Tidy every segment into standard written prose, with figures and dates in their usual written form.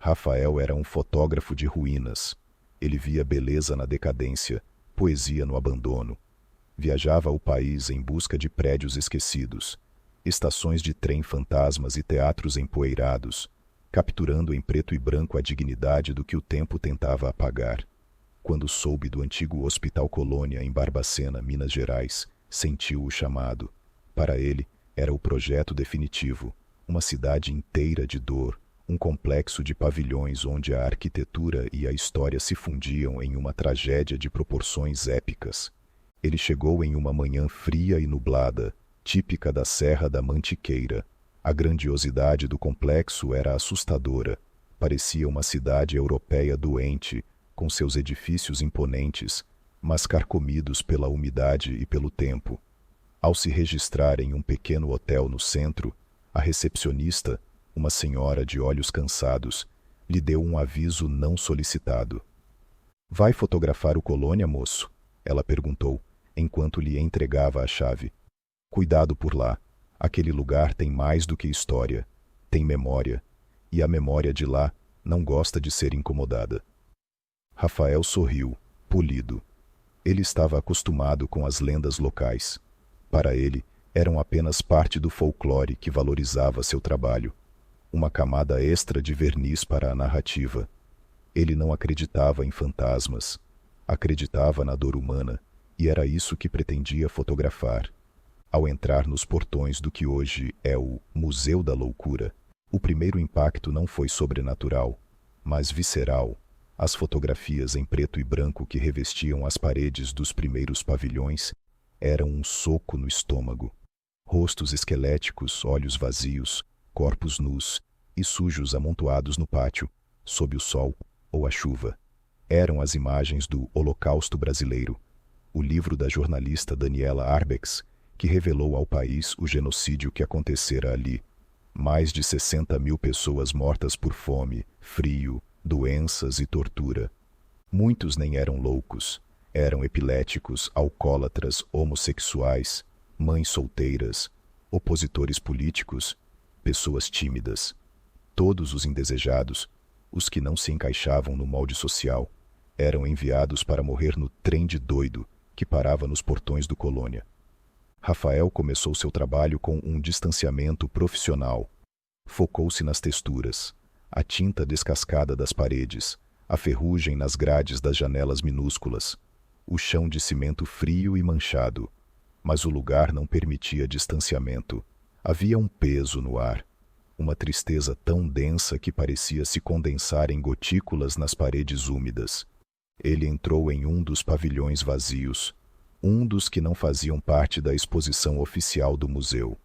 Rafael era um fotógrafo de ruínas. Ele via beleza na decadência, poesia no abandono. Viajava o país em busca de prédios esquecidos, estações de trem fantasmas e teatros empoeirados, capturando em preto e branco a dignidade do que o tempo tentava apagar. Quando soube do antigo Hospital Colônia em Barbacena, Minas Gerais, sentiu o chamado. Para ele, era o projeto definitivo, uma cidade inteira de dor, um complexo de pavilhões onde a arquitetura e a história se fundiam em uma tragédia de proporções épicas. Ele chegou em uma manhã fria e nublada, típica da Serra da Mantiqueira. A grandiosidade do complexo era assustadora. Parecia uma cidade europeia doente, com seus edifícios imponentes, mas carcomidos pela umidade e pelo tempo. Ao se registrar em um pequeno hotel no centro, a recepcionista, uma senhora de olhos cansados, lhe deu um aviso não solicitado. "Vai fotografar o Colônia, moço?" ela perguntou, enquanto lhe entregava a chave. "Cuidado por lá. Aquele lugar tem mais do que história. Tem memória. E a memória de lá não gosta de ser incomodada." Rafael sorriu, polido. Ele estava acostumado com as lendas locais. Para ele, eram apenas parte do folclore que valorizava seu trabalho. Uma camada extra de verniz para a narrativa. Ele não acreditava em fantasmas. Acreditava na dor humana, e era isso que pretendia fotografar. Ao entrar nos portões do que hoje é o Museu da Loucura, o primeiro impacto não foi sobrenatural, mas visceral. As fotografias em preto e branco que revestiam as paredes dos primeiros pavilhões eram um soco no estômago. Rostos esqueléticos, olhos vazios, corpos nus e sujos amontoados no pátio, sob o sol ou a chuva. Eram as imagens do Holocausto Brasileiro, o livro da jornalista Daniela Arbex, que revelou ao país o genocídio que acontecera ali. Mais de 60.000 pessoas mortas por fome, frio, doenças e tortura. Muitos nem eram loucos. Eram epiléticos, alcoólatras, homossexuais, mães solteiras, opositores políticos, pessoas tímidas. Todos os indesejados, os que não se encaixavam no molde social, eram enviados para morrer no trem de doido que parava nos portões do Colônia. Rafael começou seu trabalho com um distanciamento profissional. Focou-se nas texturas, a tinta descascada das paredes, a ferrugem nas grades das janelas minúsculas, o chão de cimento frio e manchado. Mas o lugar não permitia distanciamento. Havia um peso no ar, uma tristeza tão densa que parecia se condensar em gotículas nas paredes úmidas. Ele entrou em um dos pavilhões vazios, um dos que não faziam parte da exposição oficial do museu.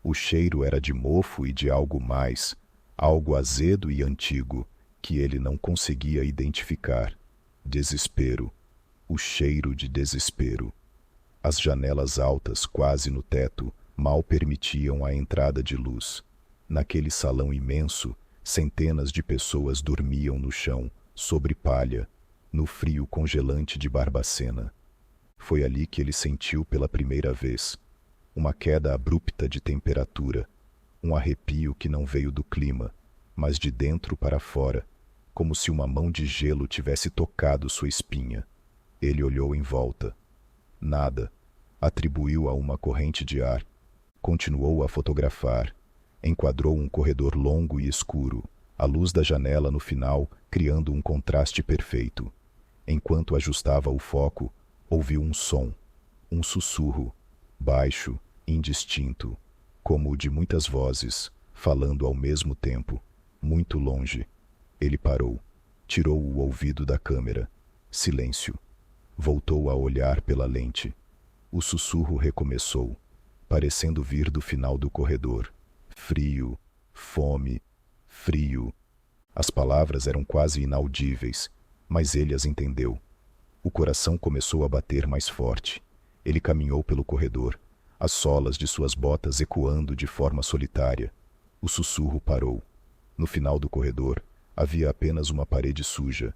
O cheiro era de mofo e de algo mais, algo azedo e antigo, que ele não conseguia identificar. Desespero. O cheiro de desespero. As janelas altas, quase no teto, mal permitiam a entrada de luz. Naquele salão imenso, centenas de pessoas dormiam no chão, sobre palha, no frio congelante de Barbacena. Foi ali que ele sentiu pela primeira vez uma queda abrupta de temperatura, um arrepio que não veio do clima, mas de dentro para fora, como se uma mão de gelo tivesse tocado sua espinha. Ele olhou em volta. Nada. Atribuiu a uma corrente de ar. Continuou a fotografar. Enquadrou um corredor longo e escuro, a luz da janela no final criando um contraste perfeito. Enquanto ajustava o foco, ouviu um som, um sussurro, baixo, indistinto, como o de muitas vozes, falando ao mesmo tempo, muito longe. Ele parou, tirou o ouvido da câmera. Silêncio. Voltou a olhar pela lente. O sussurro recomeçou, parecendo vir do final do corredor. Frio, fome, frio. As palavras eram quase inaudíveis, mas ele as entendeu. O coração começou a bater mais forte. Ele caminhou pelo corredor, as solas de suas botas ecoando de forma solitária. O sussurro parou. No final do corredor, havia apenas uma parede suja.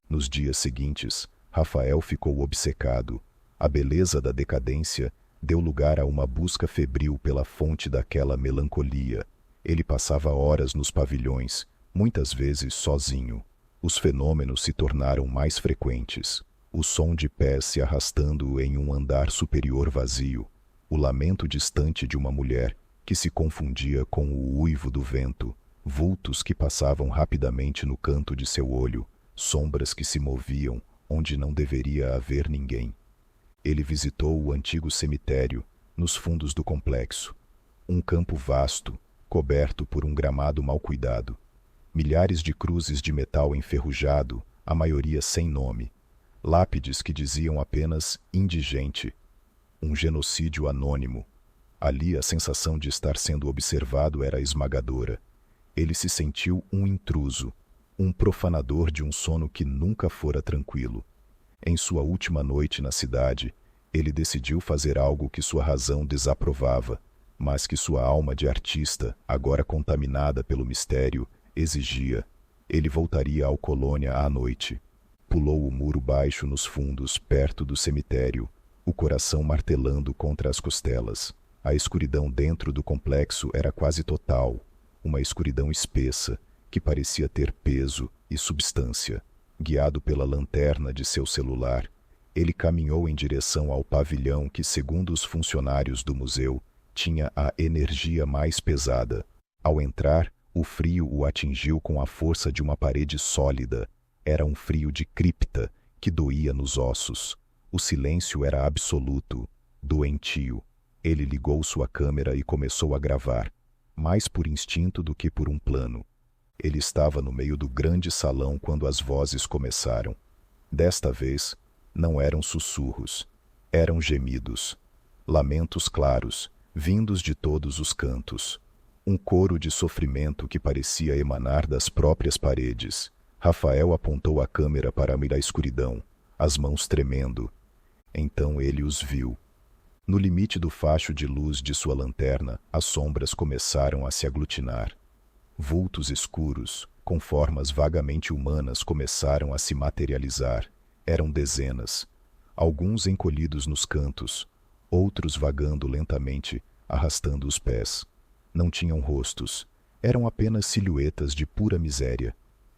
Nos dias seguintes, Rafael ficou obcecado. A beleza da decadência deu lugar a uma busca febril pela fonte daquela melancolia. Ele passava horas nos pavilhões, muitas vezes sozinho. Os fenômenos se tornaram mais frequentes. O som de pés se arrastando em um andar superior vazio, o lamento distante de uma mulher que se confundia com o uivo do vento, vultos que passavam rapidamente no canto de seu olho, sombras que se moviam onde não deveria haver ninguém. Ele visitou o antigo cemitério, nos fundos do complexo. Um campo vasto, coberto por um gramado mal cuidado. Milhares de cruzes de metal enferrujado, a maioria sem nome. Lápides que diziam apenas indigente. Um genocídio anônimo. Ali a sensação de estar sendo observado era esmagadora. Ele se sentiu um intruso, um profanador de um sono que nunca fora tranquilo. Em sua última noite na cidade, ele decidiu fazer algo que sua razão desaprovava, mas que sua alma de artista, agora contaminada pelo mistério, exigia. Ele voltaria ao Colônia à noite. Pulou o muro baixo nos fundos, perto do cemitério, o coração martelando contra as costelas. A escuridão dentro do complexo era quase total, uma escuridão espessa, que parecia ter peso e substância. Guiado pela lanterna de seu celular, ele caminhou em direção ao pavilhão que, segundo os funcionários do museu, tinha a energia mais pesada. Ao entrar, o frio o atingiu com a força de uma parede sólida. Era um frio de cripta que doía nos ossos. O silêncio era absoluto, doentio. Ele ligou sua câmera e começou a gravar, mais por instinto do que por um plano. Ele estava no meio do grande salão quando as vozes começaram. Desta vez, não eram sussurros, eram gemidos. Lamentos claros, vindos de todos os cantos. Um coro de sofrimento que parecia emanar das próprias paredes. Rafael apontou a câmera para a escuridão, as mãos tremendo. Então ele os viu. No limite do facho de luz de sua lanterna, as sombras começaram a se aglutinar. Vultos escuros, com formas vagamente humanas, começaram a se materializar. Eram dezenas, alguns encolhidos nos cantos, outros vagando lentamente, arrastando os pés. Não tinham rostos, eram apenas silhuetas de pura miséria.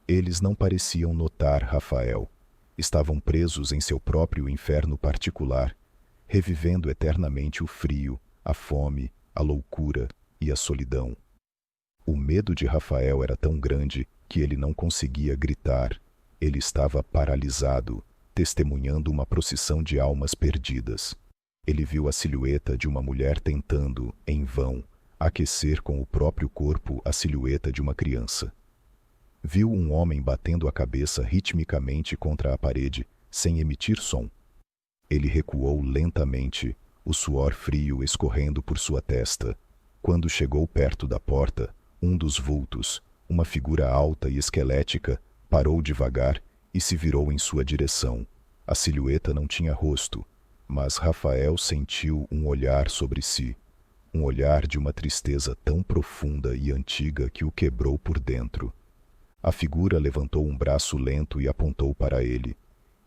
Eles não pareciam notar Rafael. Estavam presos em seu próprio inferno particular, revivendo eternamente o frio, a fome, a loucura e a solidão. O medo de Rafael era tão grande que ele não conseguia gritar. Ele estava paralisado, testemunhando uma procissão de almas perdidas. Ele viu a silhueta de uma mulher tentando, em vão, aquecer com o próprio corpo a silhueta de uma criança. Viu um homem batendo a cabeça ritmicamente contra a parede, sem emitir som. Ele recuou lentamente, o suor frio escorrendo por sua testa. Quando chegou perto da porta, um dos vultos, uma figura alta e esquelética, parou devagar e se virou em sua direção. A silhueta não tinha rosto, mas Rafael sentiu um olhar sobre si, um olhar de uma tristeza tão profunda e antiga que o quebrou por dentro. A figura levantou um braço lento e apontou para ele,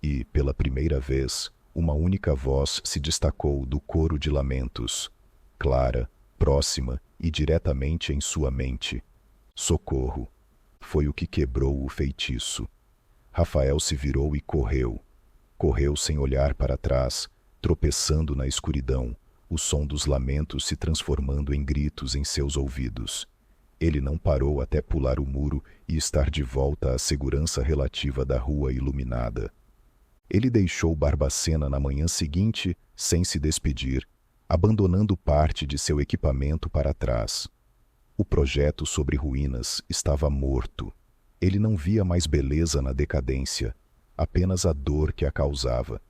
e, pela primeira vez, uma única voz se destacou do coro de lamentos, clara, próxima e diretamente em sua mente. Socorro! Foi o que quebrou o feitiço. Rafael se virou e correu. Correu sem olhar para trás, tropeçando na escuridão, o som dos lamentos se transformando em gritos em seus ouvidos. Ele não parou até pular o muro e estar de volta à segurança relativa da rua iluminada. Ele deixou Barbacena na manhã seguinte, sem se despedir, abandonando parte de seu equipamento para trás. O projeto sobre ruínas estava morto. Ele não via mais beleza na decadência, apenas a dor que a causava.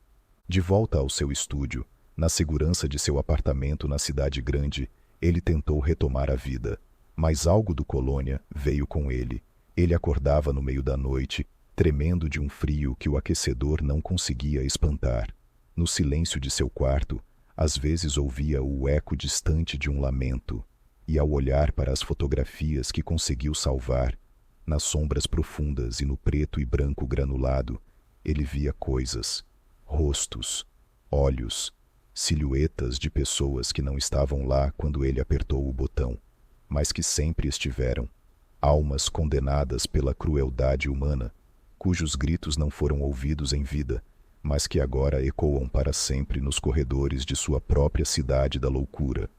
De volta ao seu estúdio, na segurança de seu apartamento na cidade grande, ele tentou retomar a vida. Mas algo do Colônia veio com ele. Ele acordava no meio da noite, tremendo de um frio que o aquecedor não conseguia espantar. No silêncio de seu quarto, às vezes ouvia o eco distante de um lamento, e ao olhar para as fotografias que conseguiu salvar, nas sombras profundas e no preto e branco granulado, ele via coisas, rostos, olhos, silhuetas de pessoas que não estavam lá quando ele apertou o botão, mas que sempre estiveram. almas condenadas pela crueldade humana, cujos gritos não foram ouvidos em vida, mas que agora ecoam para sempre nos corredores de sua própria cidade da loucura.